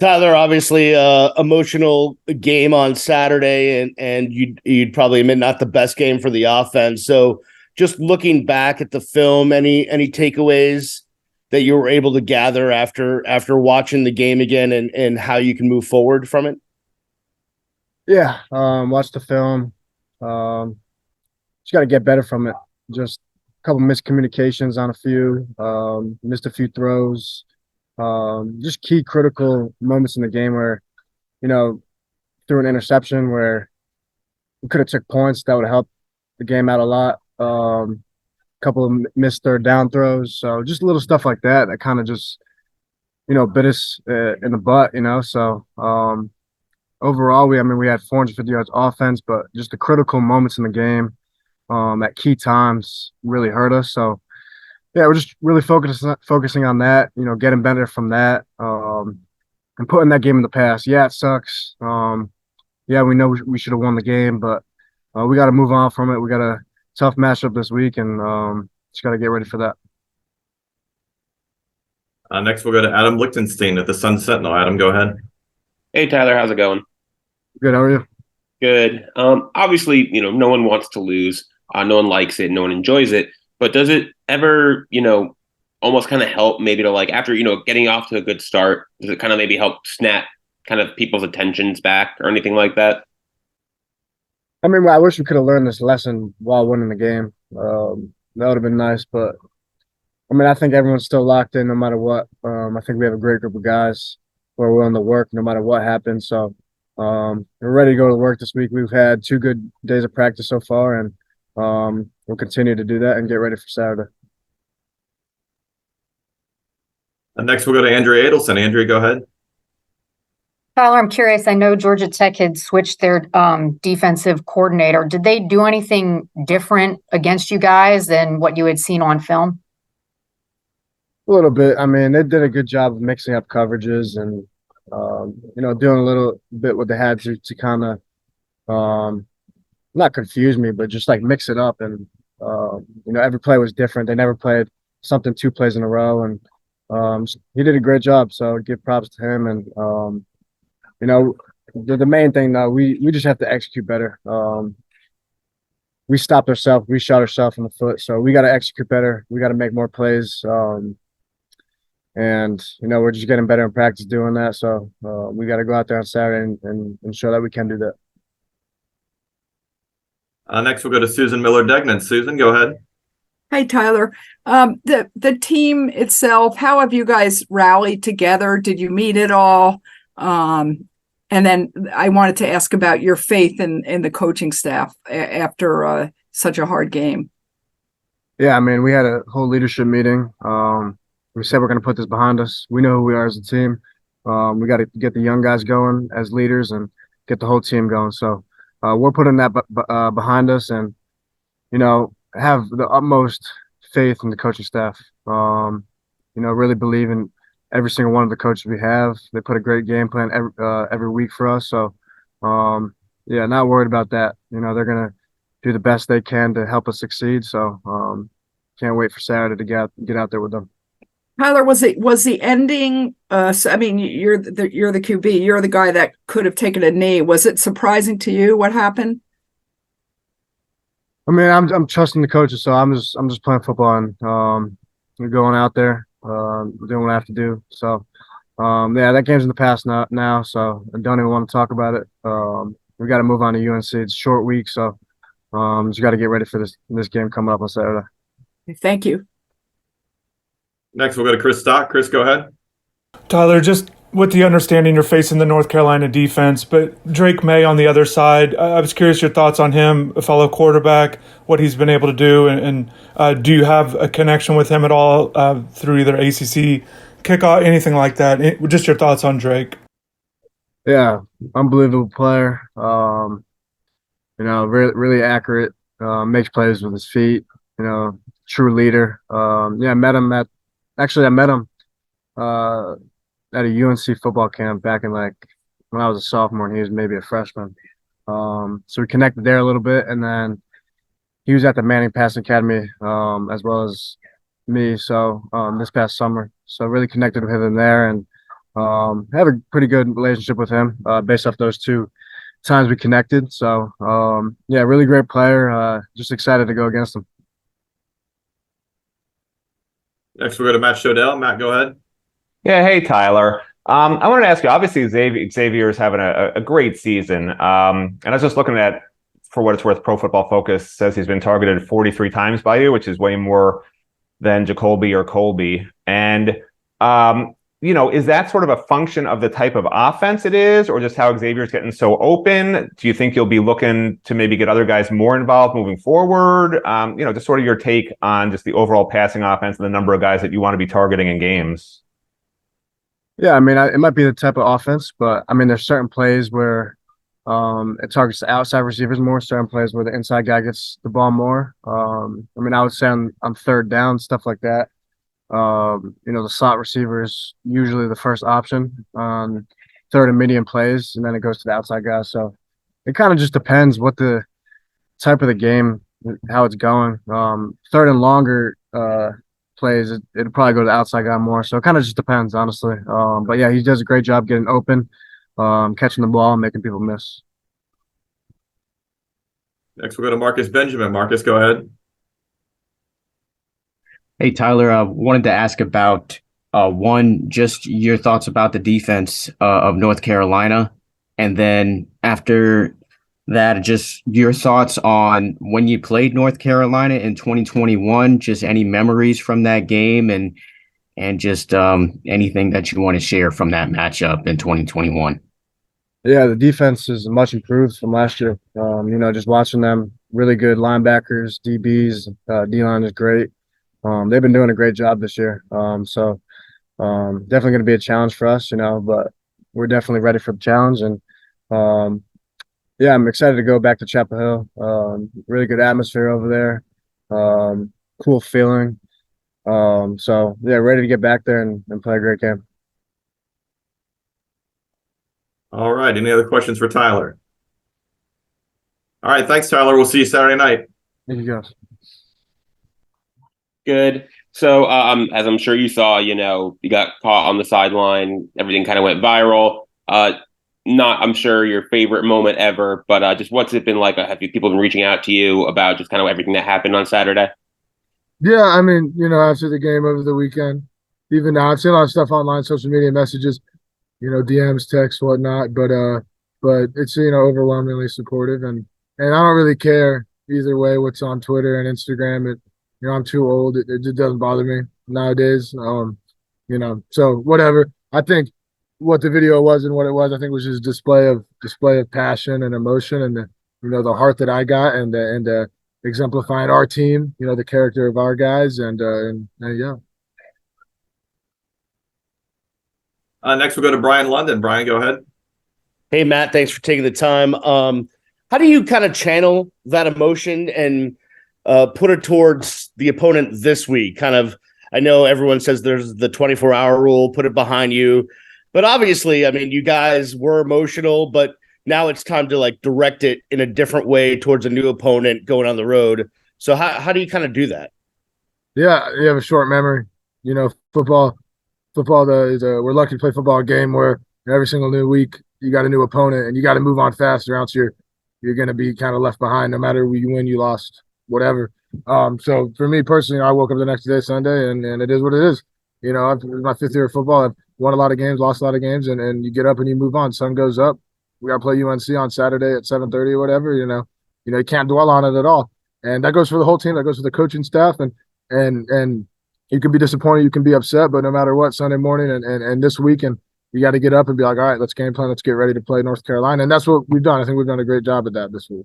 Tyler, obviously, emotional game on Saturday, and you'd probably admit not the best game for the offense. So, just looking back at the film, any takeaways that you were able to gather after watching the game again, and how you can move forward from it? Yeah, watched the film. Just got to get better from it. Just a couple miscommunications on a few, missed a few throws. Just key critical moments in the game where, you know, threw an interception where we could have took points. That would have helped the game out a lot. Couple of missed third down throws. So just little stuff like that that kind of just, bit us in the butt, So overall, we had 450 yards offense, but just the critical moments in the game at key times really hurt us. So yeah, we're just really focusing on that, getting better from that, and putting that game in the past. Yeah, it sucks. Yeah, we know we should have won the game, but we got to move on from it. We got a tough matchup this week, and just got to get ready for that. Next, we'll go to Adam Lichtenstein at the Sun Sentinel. Adam, go ahead. Hey Tyler, how's it going? Good. How are you? Good. Obviously, no one wants to lose. No one likes it. No one enjoys it. But does it ever, almost kind of help maybe to like after, getting off to a good start, does it kind of maybe help snap kind of people's attentions back or anything like that? I mean, I wish we could have learned this lesson while winning the game. That would have been nice, but I mean, I think everyone's still locked in no matter what. I think we have a great group of guys who are willing to work no matter what happens. So we're ready to go to work this week. We've had 2 good days of practice so far, and we'll continue to do that and get ready for Saturday. Next, we'll go to Andrea Adelson. Andrea, go ahead. Tyler, I'm curious. I know Georgia Tech had switched their defensive coordinator. Did they do anything different against you guys than what you had seen on film? A little bit. I mean, they did a good job of mixing up coverages and doing a little bit what they had to kind of not confuse me, but just like mix it up. And every play was different. They never played something 2 plays in a row, and he did a great job. So give props to him. And the main thing though, we just have to execute better. We stopped ourselves. We shot ourselves in the foot. So we got to execute better. We got to make more plays. And we're just getting better in practice doing that. So we got to go out there on Saturday and show that we can do that. Next, we'll go to Susan Miller-Degnan. Susan, go ahead. Hi, Tyler. The team itself, how have you guys rallied together? Did you meet at all? And then I wanted to ask about your faith in the coaching staff after such a hard game. Yeah, I mean, we had a whole leadership meeting. We said we're going to put this behind us. We know who we are as a team. We got to get the young guys going as leaders and get the whole team going. So we're putting that behind us and, have the utmost faith in the coaching staff. Really believe in every single one of the coaches we have. They put a great game plan every week for us. So, yeah, not worried about that. They're going to do the best they can to help us succeed. So can't wait for Saturday to get out there with them. Tyler, was the ending? I mean, you're the QB. You're the guy that could have taken a knee. Was it surprising to you what happened? I mean, I'm trusting the coaches, so I'm just playing football and going out there, doing what I have to do. So, yeah, that game's in the past now. So I don't even want to talk about it. We got to move on to UNC. It's a short week, so just got to get ready for this game coming up on Saturday. Thank you. Next, we'll go to Chris Stock. Chris, go ahead. Tyler, just with the understanding you're facing the North Carolina defense, but Drake May on the other side, I was curious your thoughts on him, a fellow quarterback, what he's been able to do, and do you have a connection with him at all through either ACC kickoff, anything like that? Just your thoughts on Drake. Yeah, unbelievable player. Really accurate, makes plays with his feet, true leader. Yeah, I met him at a UNC football camp back in when I was a sophomore and he was maybe a freshman. So we connected there a little bit, and then he was at the Manning Passing Academy as well as me. So this past summer, so really connected with him there, and have a pretty good relationship with him based off those 2 times we connected. So yeah, really great player. Just excited to go against him. Next, we'll go to Matt Shodell. Matt, go ahead. Yeah, hey Tyler. I wanted to ask you. Obviously, Xavier is having a great season. And I was just looking at, for what it's worth, Pro Football Focus says he's been targeted 43 times by you, which is way more than Jacoby or Colby. And is that sort of a function of the type of offense it is, or just how Xavier's getting so open? Do you think you'll be looking to maybe get other guys more involved moving forward? Just sort of your take on just the overall passing offense and the number of guys that you want to be targeting in games. Yeah, I mean, it might be the type of offense, but I mean, there's certain plays where it targets the outside receivers more, certain plays where the inside guy gets the ball more. I mean, I would say on third down, stuff like that. The slot receiver is usually the first option on third and medium plays, and then it goes to the outside guy. So it kind of just depends what the type of the game, how it's going. Third and longer plays, it'll probably go to the outside guy more. So it kind of just depends, honestly. But yeah, he does a great job getting open, catching the ball, and making people miss. Next, we'll go to Marcus Benjamin. Marcus, go ahead. Hey, Tyler, wanted to ask about just your thoughts about the defense of North Carolina. And then after that, just your thoughts on when you played North Carolina in 2021, just any memories from that game and just anything that you want to share from that matchup in 2021. Yeah, the defense is much improved from last year. Just watching them, really good linebackers, DBs, D-line is great. They've been doing a great job this year. So definitely going to be a challenge for us, but we're definitely ready for the challenge. And yeah, I'm excited to go back to Chapel Hill. Really good atmosphere over there. Cool feeling. So yeah, ready to get back there and play a great game. All right. Any other questions for Tyler? All right. Thanks, Tyler. We'll see you Saturday night. Thank you, guys. Good. So, as I'm sure you saw, you got caught on the sideline. Everything kind of went viral. Not, I'm sure, your favorite moment ever, but just what's it been like? Have people been reaching out to you about just kind of everything that happened on Saturday? Yeah, I mean, after the game over the weekend, even now, I've seen a lot of stuff online, social media messages, DMs, texts, whatnot, but it's, overwhelmingly supportive, and I don't really care either way what's on Twitter and Instagram. I'm too old. It just doesn't bother me nowadays. So whatever. I think what the video was and what it was, I think was just display of passion and emotion, and the heart that I got, and exemplifying our team, the character of our guys, and yeah. Next, we'll go to Brian London. Brian, go ahead. Hey, Matt, thanks for taking the time. How do you kind of channel that emotion and put it towards the opponent this week? Kind of, I know everyone says there's the 24-hour rule, put it behind you. But obviously, I mean, you guys were emotional, but now it's time to direct it in a different way towards a new opponent going on the road. So how do you kind of do that? Yeah, you have a short memory. Football, we're lucky to play football game where every single new week you got a new opponent and you got to move on fast, or else you're going to be kind of left behind no matter you win, you lost, whatever. So for me personally, I woke up the next day, Sunday, and it is what it is. It's my 5th year of football. I've won a lot of games, lost a lot of games, and you get up and you move on. Sun goes up. We got to play UNC on Saturday at 7:30 or whatever. You can't dwell on it at all, and that goes for the whole team. That goes for the coaching staff, and you can be disappointed, you can be upset, but no matter what, Sunday morning and this weekend, you got to get up and be like, all right, let's game plan, let's get ready to play North Carolina, and that's what we've done. I think we've done a great job at that this week.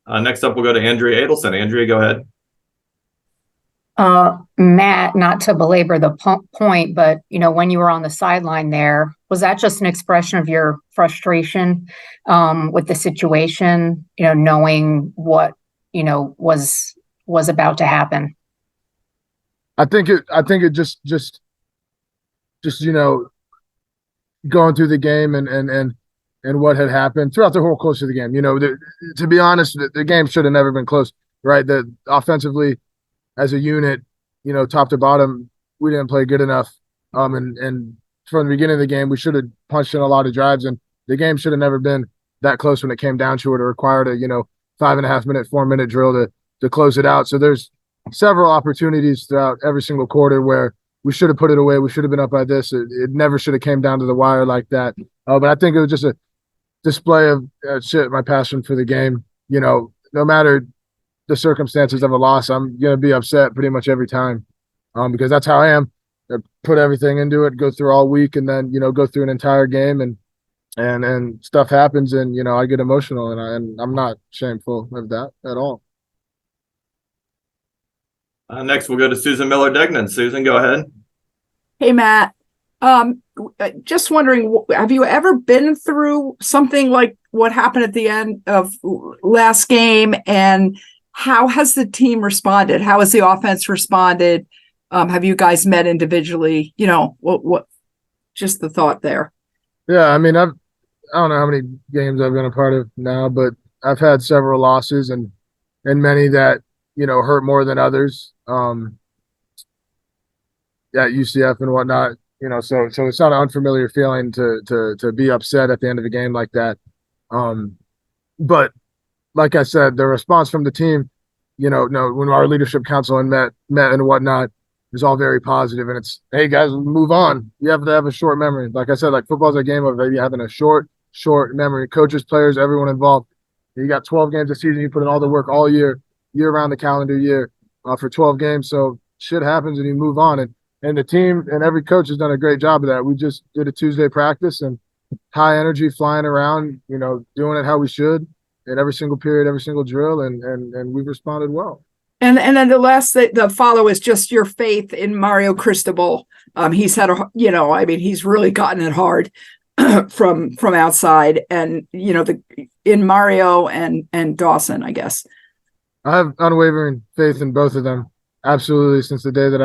Next up, we'll go to Andrea Adelson. Andrea, go ahead. Matt, not to belabor the point, but when you were on the sideline there, was that just an expression of your frustration with the situation, knowing what was about to happen? I think it just going through the game and what had happened throughout the whole course of the game. To be honest, the game should have never been close, right? That offensively, as a unit, top to bottom, we didn't play good enough And from the beginning of the game, we should have punched in a lot of drives, and the game should have never been that close when it came down to it. It required a 5.5 minute, 4 minute drill to close it out. So there's several opportunities throughout every single quarter where we should have put it away. We should have been up by this. It never should have came down to the wire like that. But I think it was just a display of my passion for the game. No matter the circumstances of a loss, I'm gonna be upset pretty much every time, because that's how I am. I put everything into it, go through all week, and then go through an entire game, and stuff happens, and I get emotional, and I'm not shameful of that at all. Next, we'll go to Susan Miller-Degnan. Susan, go ahead. Hey, Matt. Just wondering, have you ever been through something like what happened at the end of last game, and how has the team responded? How has the offense responded? Have you guys met individually? What just the thought there. Yeah, I mean, I don't know how many games I've been a part of now, but I've had several losses and many that hurt more than others. At UCF and whatnot, so it's not an unfamiliar feeling to be upset at the end of a game like that. But like I said, the response from the team, when our leadership council met and whatnot, is all very positive, and it's, hey guys, move on. You have to have a short memory. Like I said, like football's a game of maybe having a short memory. Coaches, players, everyone involved. You got 12 games a season. You put in all the work all year around the calendar year for 12 games. So shit happens and you move on. And the team and every coach has done a great job of that. We just did a Tuesday practice and high energy, flying around, doing it how we should in every single period, every single drill, and we've responded well. And then the follow is just your faith in Mario Cristobal. He's had he's really gotten it hard from outside, and in Mario and Dawson, I guess. I have unwavering faith in both of them. Absolutely, since the day that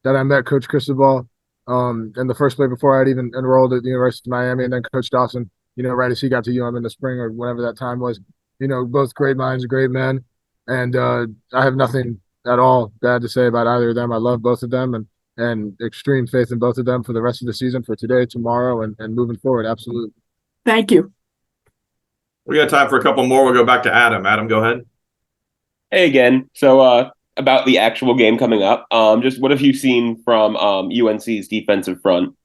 I met Coach Cristobal, in the first play before I'd even enrolled at the University of Miami, and then Coach Dawson, right as he got to UM in the spring or whenever that time was. Both great minds, great men, and I have nothing at all bad to say about either of them. I love both of them, and extreme faith in both of them for the rest of the season, for today, tomorrow, and moving forward. Absolutely. Thank you. We got time for a couple more. We'll go back to Adam. Adam, go ahead. Hey again. So about the actual game coming up, just what have you seen from UNC's defensive front?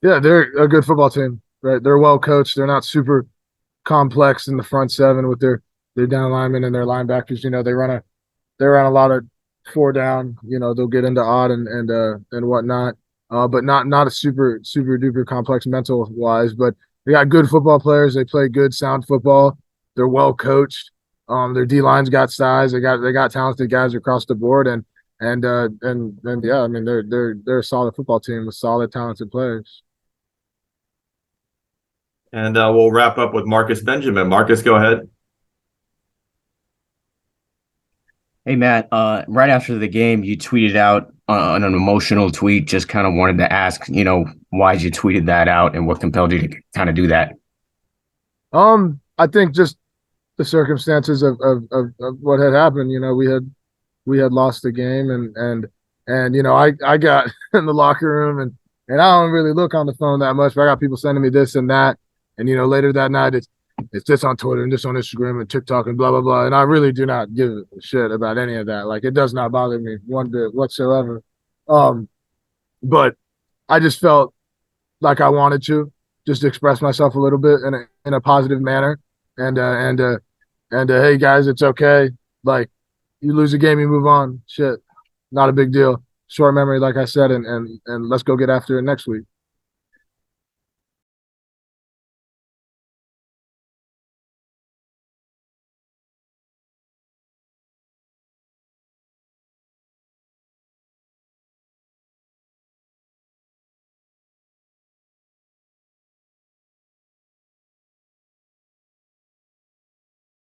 Yeah, they're a good football team, right? They're well coached. They're not super complex in the front seven with their down linemen and their linebackers. They run a lot of 4 down. They'll get into odd and whatnot, but not a super duper complex mental wise. But they got good football players. They play good, sound football. They're well coached. Their D line's got size. They got talented guys across the board, and yeah, I mean they're a solid football team with solid, talented players. And we'll wrap up with Marcus Benjamin. Marcus, go ahead. Hey, Matt, right after the game, you tweeted out an emotional tweet. Just kind of wanted to ask, why you tweeted that out and what compelled you to kind of do that? I think just the circumstances of what had happened. We had lost the game, and I got in the locker room, and I don't really look on the phone that much, but I got people sending me this and that. And, later that night, it's this on Twitter and this on Instagram and TikTok and blah, blah, blah. And I really do not give a shit about any of that. Like, it does not bother me one bit whatsoever. But I just felt like I wanted to just express myself a little bit in a positive manner. And hey, guys, it's okay. Like, you lose a game, you move on. Shit, not a big deal. Short memory, like I said, and let's go get after it next week.